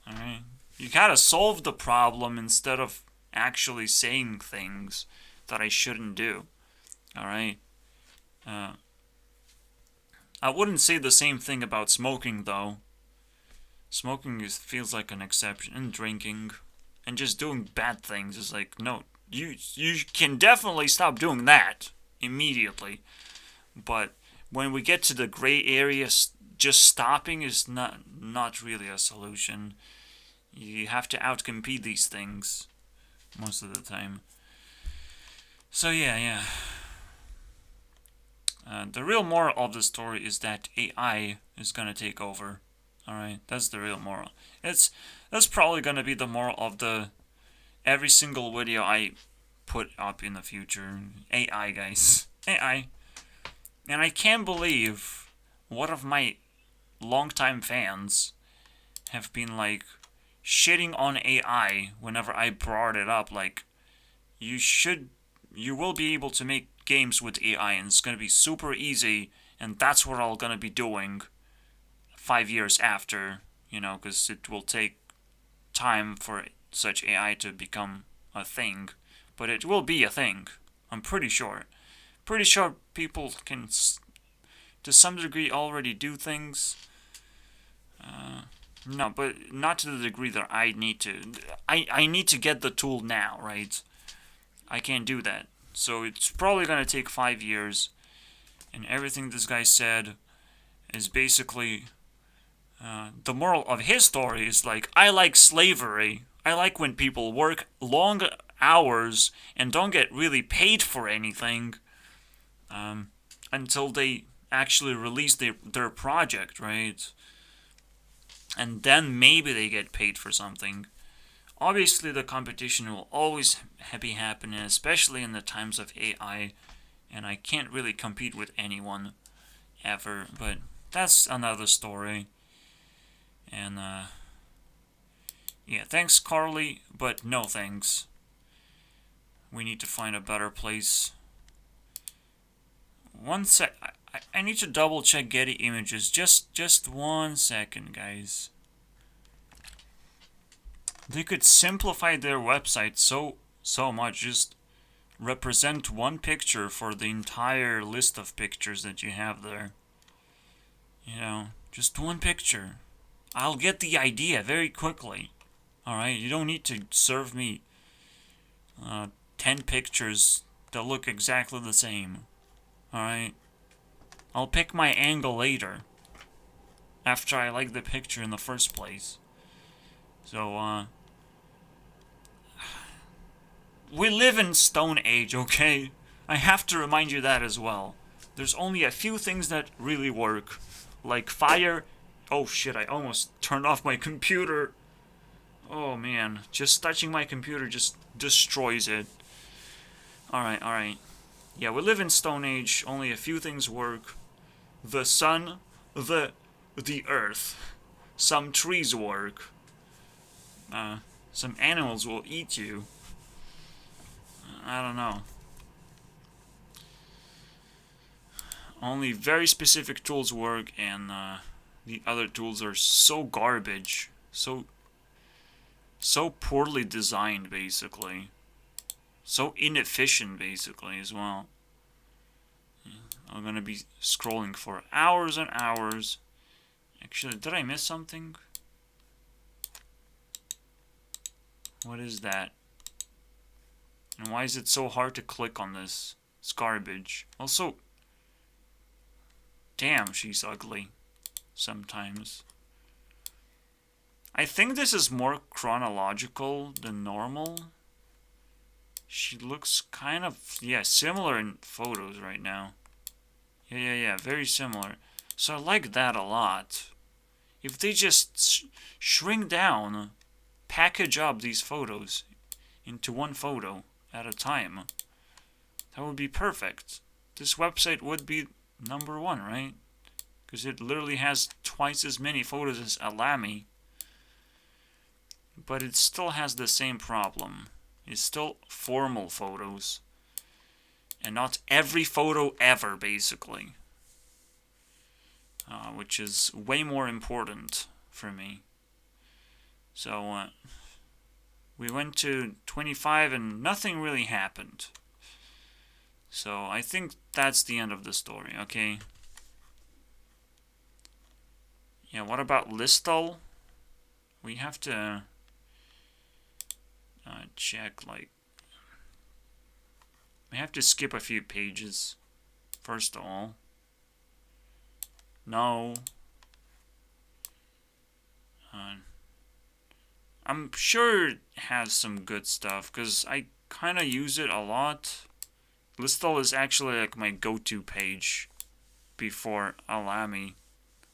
Alright? You gotta solve the problem instead of actually saying things that I shouldn't do. Alright? I wouldn't say the same thing about smoking, though. Smoking feels like an exception, and drinking, and just doing bad things is like, no, you can definitely stop doing that immediately. But when we get to the gray areas, just stopping is not really a solution. You have to outcompete these things most of the time. So yeah. The real moral of the story is that AI is gonna take over. Alright, that's the real moral. That's probably gonna be the moral of every single video I put up in the future. AI, guys. AI. And I can't believe one of my longtime fans have been like shitting on AI whenever I brought it up. Like, you will be able to make games with AI and it's gonna be super easy, and that's what I'm gonna be doing 5 years after, because it will take time for such AI to become a thing. But it will be a thing. I'm pretty sure. Pretty sure people can, to some degree, already do things. No, but not to the degree that I need to. I need to get the tool now, right? I can't do that. So it's probably going to take 5 years. And everything this guy said is basically... the moral of his story is like, I like slavery. I like when people work long hours and don't get really paid for anything until they actually release their project, right? And then maybe they get paid for something. Obviously, the competition will always be happening, especially in the times of AI, and I can't really compete with anyone ever, but that's another story. And, yeah, thanks, Carly, but no thanks. We need to find a better place. One sec. I need to double check Getty Images. Just 1 second, guys. They could simplify their website so much. Just represent one picture for the entire list of pictures that you have there. You know, just one picture. I'll get the idea very quickly. Alright, you don't need to serve me 10 pictures that look exactly the same. Alright? I'll pick my angle later. After I like the picture in the first place. So, we live in Stone Age, okay? I have to remind you that as well. There's only a few things that really work. Like fire. Oh shit, I almost turned off my computer. Oh man, just touching my computer just destroys it. Alright. Yeah, we live in Stone Age. Only a few things work. The sun, the earth. Some trees work. Some animals will eat you. I don't know. Only very specific tools work, and the other tools are so garbage. So poorly designed, basically. So inefficient, basically, as well. I'm gonna be scrolling for hours and hours. Actually, did I miss something? What is that? And why is it so hard to click on this? It's garbage. Also, damn, she's ugly. Sometimes. I think this is more chronological than normal. She looks kind of, yeah, similar in photos right now. Yeah, very similar. So I like that a lot. If they just shrink down, package up these photos into one photo at a time, that would be perfect. This website would be #1, right? Because it literally has twice as many photos as Alamy. But it still has the same problem. It's still formal photos. And not every photo ever, basically. Which is way more important for me. So, we went to 25 and nothing really happened. So, I think that's the end of the story, okay? Yeah, what about Listal? We have to check, like... We have to skip a few pages, first of all. No. I'm sure it has some good stuff, because I kind of use it a lot. Listal is actually like my go-to page before Alamy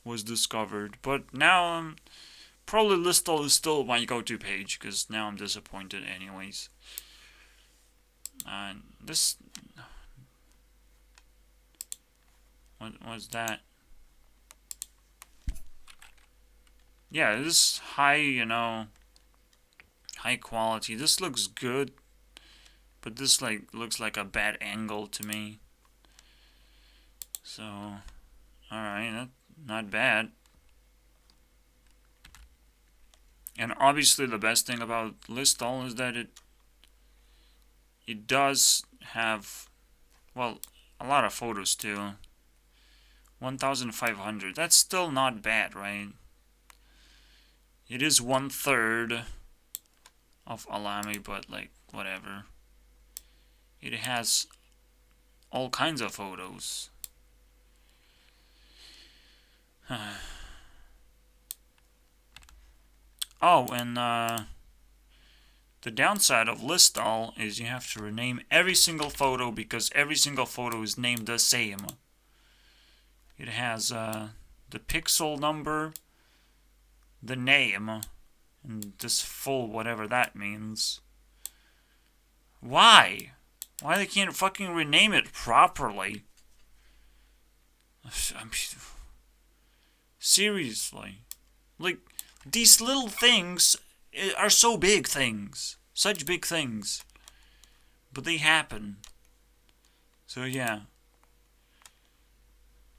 was discovered. But now, probably Listal is still my go-to page, because now I'm disappointed anyways. This... What was that? Yeah, this high, high quality. This looks good, but this looks like a bad angle to me. So, alright, not bad. And obviously the best thing about Listal is that it does have, well, a lot of photos too. 1,500. That's still not bad, right? It is 1/3 of Alamy, but like, whatever. It has all kinds of photos. Oh, and the downside of Listal is you have to rename every single photo because every single photo is named the same. It has the pixel number, the name, and this full whatever that means. Why? Why they can't fucking rename it properly? Seriously. Like, these little things are so big things. Such big things. But they happen. So yeah.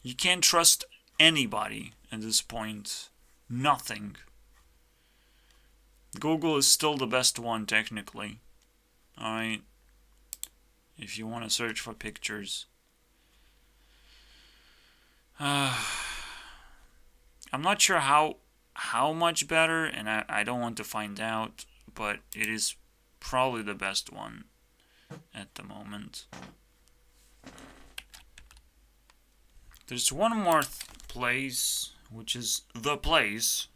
You can't trust anybody at this point. Nothing. Google is still the best one, technically. Alright. if you want to search for pictures. I'm not sure how much better, and I don't want to find out, but it is probably the best one at the moment. There's one more place, which is The Place.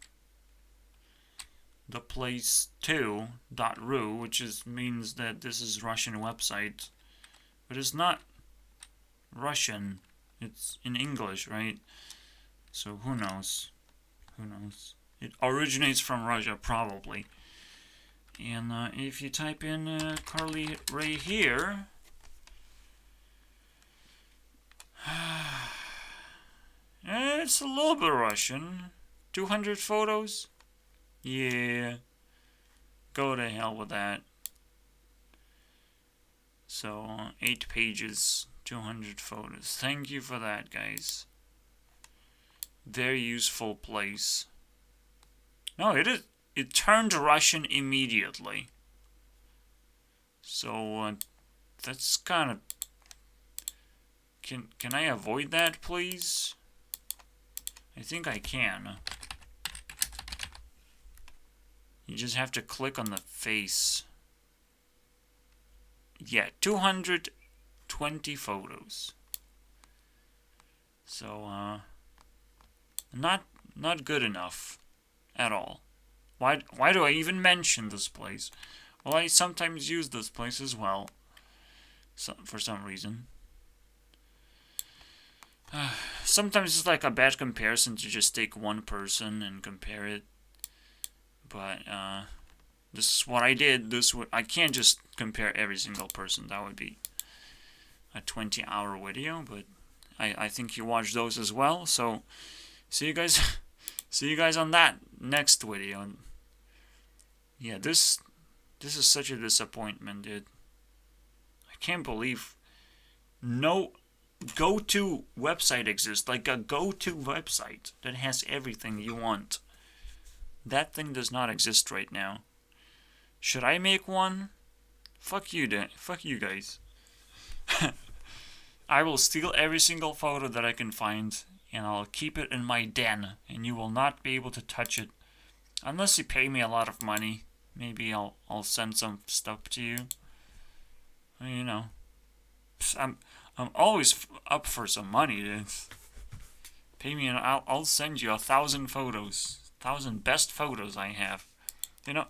theplace2.ru, which means that this is Russian website, but it's not Russian. It's in English, right? So who knows? Who knows? It originates from Russia, probably. And if you type in Carly Rae here, it's a little bit Russian. 200 photos? Yeah. Go to hell with that. So, 8 pages, 200 photos. Thank you for that, guys. Very useful place. No, it turned Russian immediately. So, that's kind of... Can I avoid that, please? I think I can. You just have to click on the face. Yeah, 220 photos. So, not good enough at all. Why do I even mention this place? Well, I sometimes use this place as well. For some reason. Sometimes it's like a bad comparison to just take one person and compare it. But this is what I did. I can't just compare every single person. That would be a 20-hour video. But I think you watch those as well. So see you guys. See you guys on that next video. Yeah, this is such a disappointment, dude. I can't believe no go-to website exists. Like a go-to website that has everything you want. That thing does not exist right now. Should I make one? Fuck you, fuck you guys. I will steal every single photo that I can find, and I'll keep it in my den, and you will not be able to touch it. Unless you pay me a lot of money. Maybe I'll send some stuff to you. You know. I'm always up for some money. Pay me and I'll send you 1,000 photos. 1,000 best photos I have. You know,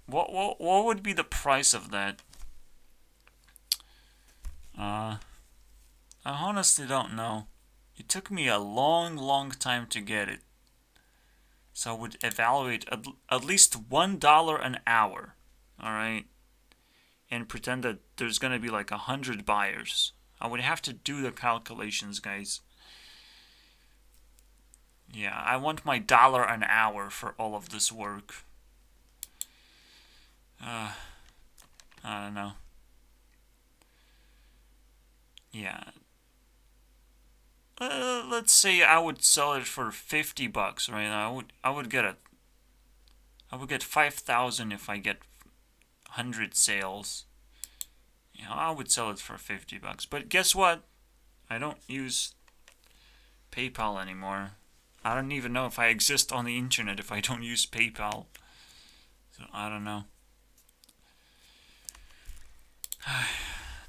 what would be the price of that? I honestly don't know. It took me a long time to get it. So I would evaluate at least $1 an hour. Alright? And pretend that there's gonna be like 100 buyers. I would have to do the calculations, guys. Yeah, I want my $1 an hour for all of this work. I don't know. Yeah. Let's say I would sell it for $50, right? I would get 5,000 if I get 100 sales. You know, I would sell it for $50. But guess what? I don't use PayPal anymore. I don't even know if I exist on the internet if I don't use PayPal. So I don't know.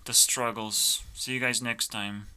The struggles. See you guys next time.